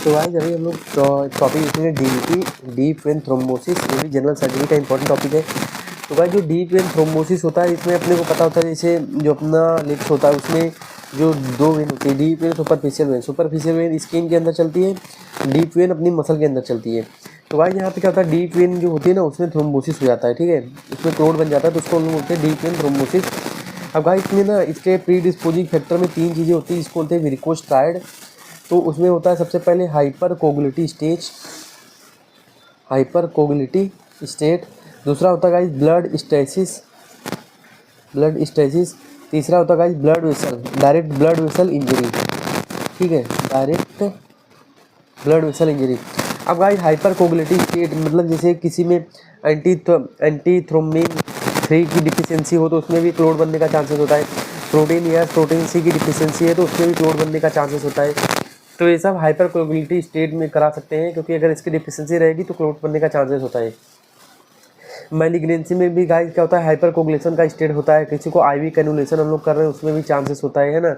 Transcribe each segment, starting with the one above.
तो गाइस अभी हम लोग टॉपिक देखेंगे डीवीटी, डीप वेन थ्रोम्बोसिस। ये भी जनरल सर्जरी का इंपॉर्टेंट टॉपिक है। तो गाइस जो डीप वेन थ्रोम्बोसिस होता है, इसमें अपने को पता होता है जैसे जो अपना लिप्स होता है उसमें जो दो वेन होती है, deep vein, superficial when. Superficial when skin के अंदर चलती है, डीप वेन अपनी मसल के अंदर चलती है। तो गाइस यहाँ पे क्या होता है, डीप वेन जो होती है ना उसमें थ्रोम्बोसिस हो जाता है, ठीक है, उसमें क्लोट बन जाता है, तो उसको हम लोग बोलते हैं डीप वेन थ्रोम्बोसिस। अब गाइस इसमें ना इसके प्री डिस्पोजिंग फैक्टर में 3 चीज़ें होती है, जिसको बोलते हैं वेरिकोज ट्रायड। तो उसमें होता है सबसे पहले हाइपर कोगुलिटी स्टेज, हाइपर कोगुलिटी स्टेट। दूसरा होता है guys blood stasis, blood stasis. तीसरा होता है guys blood vessel, direct blood vessel injury, ठीक है, डायरेक्ट ब्लड वेसल इंजरी। अब गाइस हाइपर कोगुलिटी स्टेट मतलब जैसे किसी में एंटी थ्रोम्बिन 3 की डिफिशियंसी हो तो उसमें भी क्लोट बनने का चांसेस होता है। प्रोटीन या प्रोटीन सी की डिफिशियंसी है तो उसमें भी क्लोट बनने का चांसेस होता है। तो ये सब हाइपर कोगुलिटी स्टेट में करा सकते हैं, क्योंकि अगर इसकी डिफिशियंसी रहेगी तो क्लोट बनने का चांसेस होता है। मैलिग्नेंसी में भी गाइस क्या होता है, हाइपर कोगुलेशन का स्टेट होता है। किसी को आईवी कैनुलेशन हम लोग कर रहे हैं उसमें भी चांसेस होता है ना।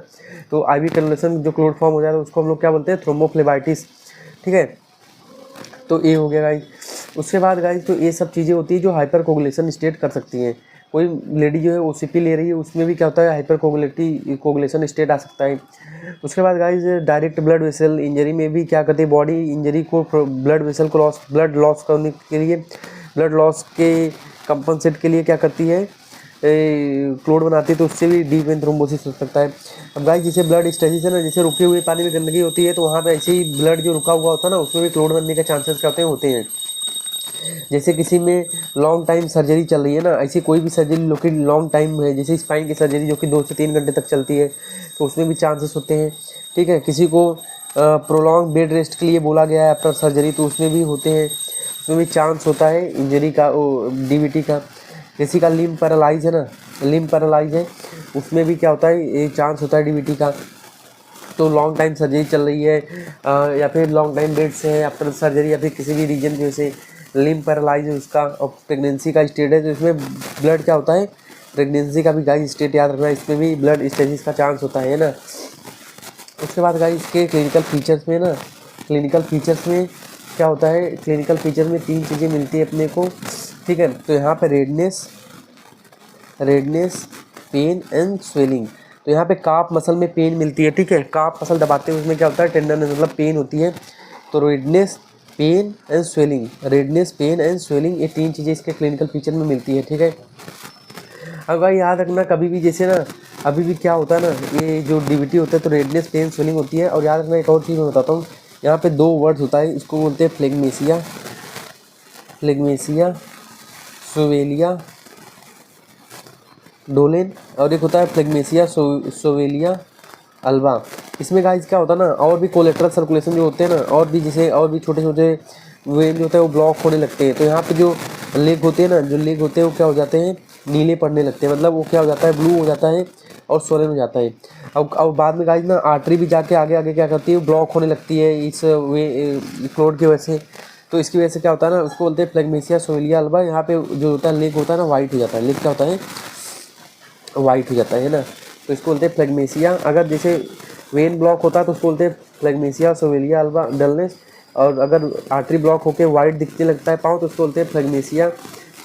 तो आईवी कैनुलेशन जो क्लोट फॉर्म हो जाता है उसको हम लोग क्या बोलते हैं, थ्रोम्बोफ्लेबाइटिस, ठीक है। तो ये हो गया गाइस। उसके बाद गाइस तो ये सब चीज़ें होती है जो हाइपर कोगुलेशन स्टेट कर सकती हैं। कोई लेडी जो है ओसीपी ले रही है उसमें भी क्या होता है, हाइपर कोगुलेशन स्टेट आ सकता है। उसके बाद guys direct blood vessel injury में भी क्या करती है, बॉडी इंजरी को ब्लड वेसल को ब्लड लॉस करने के लिए, ब्लड लॉस के कंपनसेट के लिए क्या करती है, क्लोट बनाती है, तो उससे भी डीप वेन थ्रोम्बोसिस हो सकता है। अब गाइस जैसे ब्लड स्टेसिस है ना, जैसे रुके हुए पानी में गंदगी होती है तो वहाँ पे ऐसे ही ब्लड जो रुका हुआ होता है ना उसमें भी क्लोट बनने के चांसेस क्या होते हैं। जैसे किसी में लॉन्ग टाइम सर्जरी चल रही है ना, ऐसी कोई भी सर्जरी जो कि लॉन्ग टाइम है, जैसे स्पाइन की सर्जरी जो कि 2 से 3 घंटे तक चलती है, तो उसमें भी चांसेस होते हैं, ठीक है। किसी को प्रोलॉन्ग बेड रेस्ट के लिए बोला गया है आफ्टर सर्जरी, तो उसमें भी होते हैं, उसमें भी चांस होता है इंजरी का, डीवीटी का। किसी का लिम्ब पैरालाइज है ना, लिम्ब पैरालाइज है, उसमें भी क्या होता है, ये चांस होता है डीवीटी का। तो लॉन्ग टाइम सर्जरी चल रही है या फिर लॉन्ग टाइम बेड से है आफ्टर सर्जरी, या फिर किसी भी रीजन जैसे लिम्ब पैरालाइज है उसका, और प्रेगनेंसी का स्टेट है, तो इसमें ब्लड क्या होता है, प्रेगनेंसी का भी गाइस स्टेट याद रखना, इसमें भी ब्लड स्टेसिस का चांस होता है ना। उसके बाद गाइस इसके क्लिनिकल फीचर्स में ना, क्लिनिकल फीचर्स में क्या होता है, क्लिनिकल फीचर में 3 चीज़ें मिलती है अपने को, ठीक है। तो यहाँ पे रेडनेस, पेन एंड स्वेलिंग। तो यहाँ पे काफ मसल में पेन मिलती है, ठीक है, काफ मसल दबाते हैं उसमें क्या होता है, टेंडरनेस मतलब पेन होती है। तो redness, pain and swelling, redness, pain and swelling, ये 3 चीज़ें इसके क्लिनिकल फीचर में मिलती है, ठीक है। अब भाई याद रखना कभी भी जैसे ना, अभी भी क्या होता है ना, ये जो डीवीटी होता है तो रेडनेस, पेन, स्वेलिंग होती है। और याद रखना एक और चीज़ मैं बताता हूँ, यहाँ पे 2 वर्ड्स होता है, इसको बोलते हैं फ्लेगमेसिया, फ्लेगमेसिया सोवेलिया डोलेन, और एक होता है फ्लेगमेसिया सोवेलिया अल्बा। इसमें गाइस क्या होता है ना, और भी कोलेट्रल सर्कुलेशन जो होते हैं ना, और भी जैसे और भी छोटे छोटे वेन जो होते हैं वो ब्लॉक होने लगते हैं। तो यहाँ पे जो लेग होते हैं ना, जो लेग होते हैं वो क्या हो जाते हैं, नीले पड़ने लगते हैं, मतलब वो क्या हो जाता है, ब्लू हो जाता है और सोलन हो जाता है। अब बाद में गाइस ना आर्टरी भी जाके आगे आगे क्या करती है, ब्लॉक होने लगती है इस क्लोट की वजह से। तो इसकी वजह से क्या होता है ना, उसको बोलते हैं फ्लेगमेसिया सोवेलिया अल्बा। यहाँ पे जो होता है लेग होता है ना, वाइट हो जाता है, लेग क्या होता है, वाइट हो जाता है ना। तो इसको बोलते हैं फ्लेगमेसिया। अगर जैसे वेन ब्लॉक होता है तो उसको बोलते हैं फ्लेगमेसिया सोवेलिया अल्बा डलनेस। और अगर आर्टरी ब्लॉक होकर वाइट दिखने लगता है पाँव तो उसको बोलते हैं फ्लेगमेसिया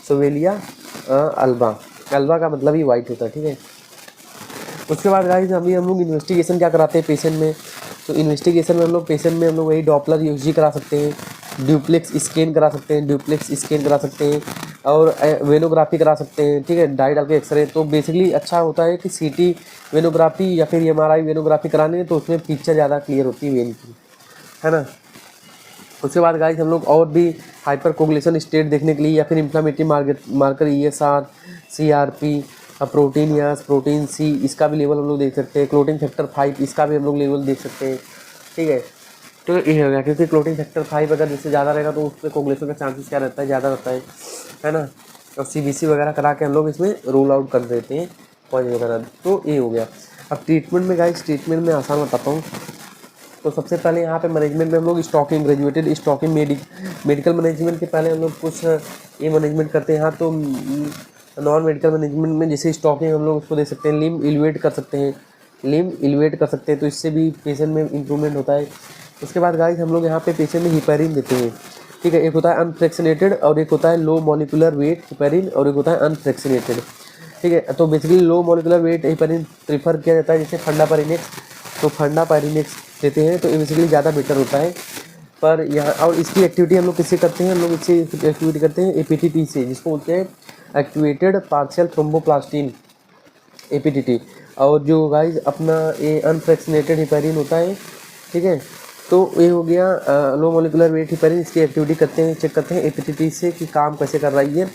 सोवेलिया अल्बा। अल्बा का मतलब ही वाइट होता है, ठीक है। उसके बाद गाइस अभी हम लोग इन्वेस्टिगेशन क्या कराते हैं पेशेंट में। तो इन्वेस्टिगेशन में हम लोग पेशेंट में हम लोग वही डॉपलर यूजी करा सकते हैं, ड्यूप्लेक्स स्कैन करा सकते हैं, ड्यूप्लेक्स स्कैन करा सकते हैं, और वेनोग्राफी करा सकते हैं, ठीक है, डाई डाल के एक्सरे। तो बेसिकली अच्छा होता है कि सीटी वेनोग्राफी या फिर एमआरआई वेनोग्राफी कराने, तो उसमें पिक्चर ज़्यादा क्लियर होती है वेन की, है ना। उसके बाद गाइस हम लोग और भी हाइपर कोगुलेशन स्टेट देखने के लिए, या फिर inflammatory marker ESR, CRP, protein yes, protein C, इसका भी लेवल हम लोग देख सकते हैं। क्लोटिंग फैक्टर 5, इसका भी हम लोग लेवल देख सकते हैं, ठीक है। तो ये हो गया, क्योंकि क्लोटिंग फैक्टर 5 अगर जिससे ज़्यादा रहेगा तो उस पर कोगुलेशन का चांसेस क्या रहता है, ज़्यादा रहता है ना। और सीबीसी वगैरह करा के हम लोग इसमें रूल आउट कर देते हैं पॉइंट वगैरह। तो ये हो गया। अब ट्रीटमेंट में गाइस, ट्रीटमेंट में आसान बताता हूँ। तो सबसे पहले यहाँ पे मैनेजमेंट में हम लोग stocking, graduated stocking, medical management के पहले हम लोग कुछ ये मैनेजमेंट करते हैं। यहाँ तो नॉन मेडिकल मैनेजमेंट में जैसे स्टॉकिंग हम लोग उसको दे सकते हैं, लिम्ब इलिवेट कर सकते हैं, लिम्ब इलिवेट कर सकते हैं, तो इससे भी पेशेंट में इंप्रूवमेंट होता है। उसके बाद गाइस हम लोग यहाँ पे पेशेंट में हिपेरिन देते हैं, ठीक है। एक होता है अनफ्रैक्शनेटेड और एक होता है लो मॉलिक्यूलर वेट हिपेरिन और एक होता है अनफ्रैक्शनेटेड, ठीक है। तो basically low molecular weight heparin prefer किया जाता है, जैसे फंडापाइरिनेक्स, तो फंडापाइरिनेक्स देते हैं तो ये बेसिकली ज़्यादा बेटर होता है। पर यहाँ और इसकी एक्टिविटी हम लोग किससे करते हैं, हम लोग इससे एक्टिविटी करते हैं APTT से, जिसको बोलते हैं एक्टिवेटेड पार्शियल थ्रोम्बोप्लास्टिन, APTT। और जो गाइस अपना ये अनफ्रैक्शनेटेड हिपेरिन होता है, ठीक है। तो ये हो गया लो मॉलिक्यूलर वेट हिपेरिन, इसकी एक्टिविटी करते हैं, चेक करते हैं APTT से कि काम कैसे कर रही है,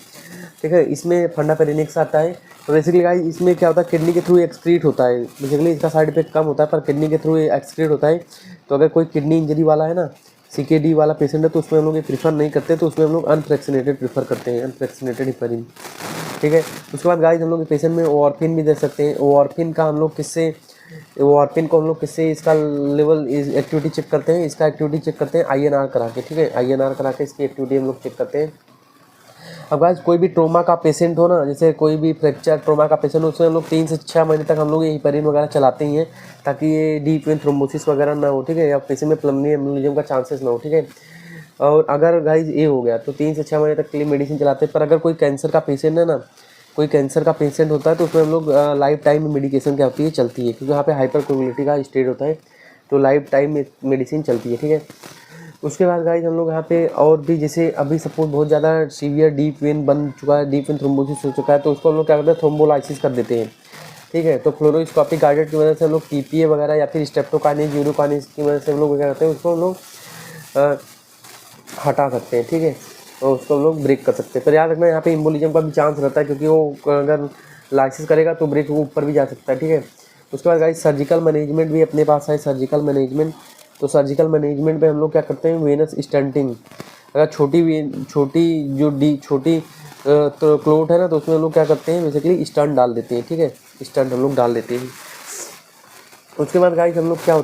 ठीक है। इसमें फंडापेरिनेक्स आता है। तो बेसिकली गाइस इसमें क्या होता है, किडनी के थ्रू एक्सक्रीट होता है, बेसिकली इसका साइड इफेक्ट कम होता है पर किडनी के थ्रू एक्सक्रीट होता है। तो अगर कोई किडनी इंजरी वाला है ना, CKD वाला पेशेंट है, तो उसमें हम लोग ये प्रीफर नहीं करते, तो उसमें हम लोग अनफ्रैक्शनेटेड प्रीफर करते हैं, अनफ्रैक्शनेटेड हिपेरिन, ठीक है। उसके बाद गाइस हम लोग पेशेंट में वॉर्फिन भी दे सकते हैं। वॉर्फिन का हम लोग किससे, वॉर्फिन को हम लोग किससे इसका लेवल एक्टिविटी चेक करते हैं, इसका एक्टिविटी चेक करते हैं INR करा के, ठीक है। INR करा के इसकी एक्टिविटी हम लोग चेक करते हैं। अब गाइस कोई भी ट्रोमा का पेशेंट हो ना, जैसे कोई भी फ्रैक्चर ट्रोमा का पेशेंट हो, उसमें हम लोग 3 से 6 महीने तक हम लोग ये हिपेरिन वगैरह चलाते ही हैं, ताकि ये डीप वेन थ्रोम्बोसिस वगैरह ना हो, ठीक है, या पेशेंट में पल्मोनरी एम्बोलिज्म का चांसेस ना हो, ठीक है। और अगर गाइस ये हो गया तो 3 से 6 महीने तक के लिए मेडिसिन चलाते हैं। पर अगर कोई कैंसर का पेशेंट है ना, कोई कैंसर का पेशेंट होता है, तो उसमें हम लोग लाइफ टाइम मेडिकेशन क्या होती है, चलती है, क्योंकि यहाँ पे हाइपर कोगुलेटिव का स्टेट होता है, तो लाइफ टाइम मेडिसिन चलती है, ठीक है। उसके बाद गाइस हम लोग यहाँ पे और भी, जैसे अभी सपोज बहुत ज़्यादा सीवियर डीप वेन बन चुका है, डीप वेन थ्रोम्बोसिस हो चुका है, तो उसको हम लोग क्या करते हैं, थ्रोम्बोलाइसिस कर देते हैं, ठीक है। तो फ्लोरोस्कोपिक गाइडेड की वजह से हम लोग TPA वगैरह या फिर स्टेप्टोकाइनेस यूरोकाइनेस की वजह से हम लोग क्या करते हैं, उसको हम लोग हटा सकते हैं, ठीक है। तो उसको हम लोग ब्रेक कर सकते हैं। पर याद रखना यहाँ पे एम्बोलिज्म का भी चांस रहता है, क्योंकि वो अगर लाइसिस करेगा तो ब्रेक वो ऊपर भी जा सकता है, ठीक है। उसके बाद गाइस सर्जिकल मैनेजमेंट भी अपने पास है, सर्जिकल मैनेजमेंट। तो सर्जिकल मैनेजमेंट में हम लोग क्या करते हैं, वेनस स्टंटिंग। अगर छोटी तो क्लोट है ना, तो उसमें हम लोग क्या करते हैं, बेसिकली स्टंट डाल देते हैं, ठीक है, स्टंट हम लोग डाल देते हैं। उसके बाद गाइस हम लोग क्या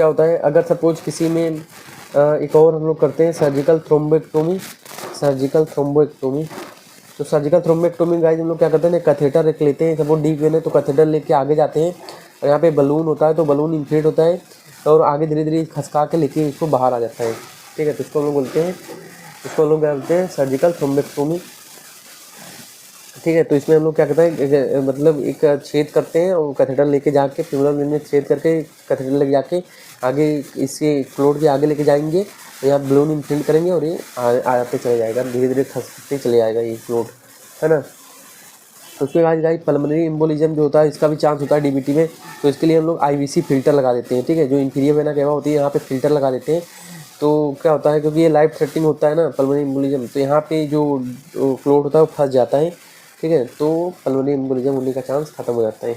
होता है अगर सपोज किसी में एक और हम लोग करते हैं सर्जिकल थ्रोम्बोएक्टोमी, सर्जिकल थ्रोम्बोएक्टोमी। तो सर्जिकल थ्रोम्बोएक्टोमी गाइस हम लोग क्या करते हैं, कैथेटर रख लेते हैं, सपोज डीप वेन है तो कैथेटर लेके आगे जाते हैं, और यहाँ पे बलून होता है, तो बलून इन्फ्लेट होता है और आगे धीरे धीरे खसका के लेके इसको बाहर आ जाता है, ठीक है। तो इसको हम लोग बोलते हैं, सर्जिकल थ्रोम्बोएक्टोमी, ठीक है। तो इसमें हम लोग क्या करते हैं, मतलब एक छेद करते हैं और कैथेटर लेके जाके फ्यूमरल वेन में छेद करके कैथेटर लेके जाके आगे इसके क्लोट के आगे लेके जाएंगे, यहाँ बलून इन्फ्लेट करेंगे और ये आते चले जाएगा, धीरे धीरे खसकते चले जाएगा ये क्लोट, है ना। तो उसके बाद गाइस पल्मोनरी एम्बोलिज्म जो होता है, इसका भी चांस होता है DBT में। तो इसके लिए हम लोग IVC फिल्टर लगा देते हैं, ठीक है। जो इंफीरियर वेना केवा होती है, यहाँ पे फिल्टर लगा देते हैं। तो क्या होता है, क्योंकि ये लाइफ थ्रेटनिंग होता है ना पल्मोनरी एम्बोलिज्म, तो यहाँ पे जो क्लोट होता है वो फंस जाता है, ठीक है। तो पल्मोनरी एम्बोलिज्म होने का चांस खत्म हो जाता है।